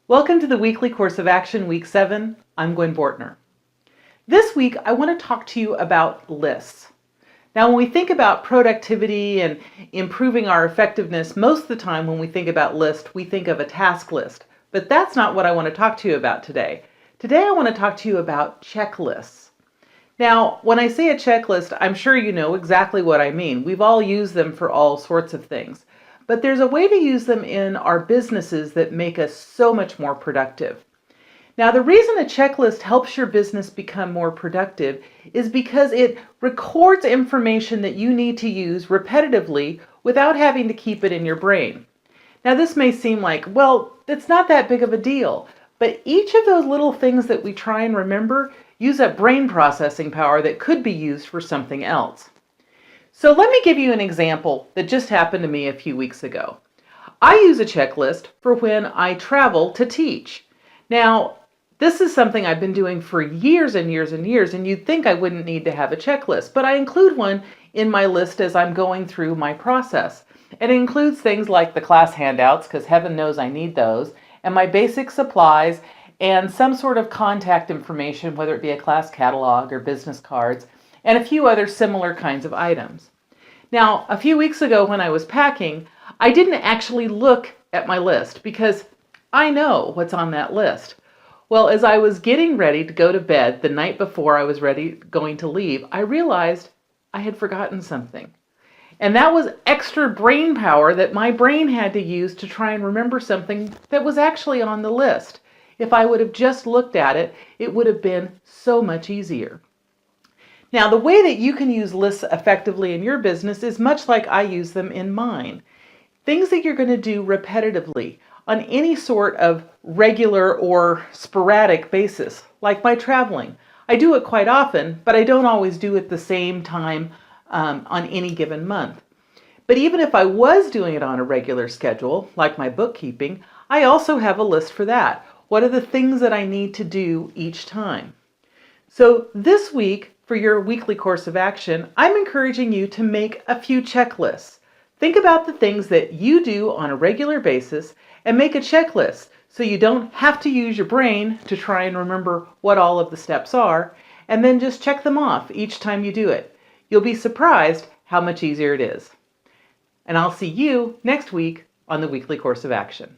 Welcome to the Weekly Course of Action, Week 7. I'm Gwen Bortner. This week, I want to talk to you about lists. Now, when we think about productivity and improving our effectiveness, most of the time when we think about lists, we think of a task list. But that's not what I want to talk to you about today. Today, I want to talk to you about checklists. Now, when I say a checklist, I'm sure you know exactly what I mean. We've all used them for all sorts of things. But there's a way to use them in our businesses that make us so much more productive. Now, the reason a checklist helps your business become more productive is because it records information that you need to use repetitively without having to keep it in your brain. Now, this may seem like, well, it's not that big of a deal, but each of those little things that we try and remember use up brain processing power that could be used for something else. So let me give you an example that just happened to me a few weeks ago. I use a checklist for when I travel to teach. Now, this is something I've been doing for years and years and years, and you'd think I wouldn't need to have a checklist, but I include one in my list as I'm going through my process. And it includes things like the class handouts, because heaven knows I need those, and my basic supplies, and some sort of contact information, whether it be a class catalog or business cards, and a few other similar kinds of items. Now, a few weeks ago when I was packing, I didn't actually look at my list because I know what's on that list. Well, as I was getting ready to go to bed the night before I was going to leave, I realized I had forgotten something. And that was extra brain power that my brain had to use to try and remember something that was actually on the list. If I would have just looked at it, it would have been so much easier. Now, the way that you can use lists effectively in your business is much like I use them in mine. Things that you're going to do repetitively on any sort of regular or sporadic basis, like my traveling. I do it quite often, but I don't always do it the same time on any given month. But even if I was doing it on a regular schedule, like my bookkeeping, I also have a list for that. What are the things that I need to do each time? So this week, for your weekly course of action, I'm encouraging you to make a few checklists. Think about the things that you do on a regular basis and make a checklist so you don't have to use your brain to try and remember what all of the steps are, and then just check them off each time you do it. You'll be surprised how much easier it is. And I'll see you next week on the weekly course of action.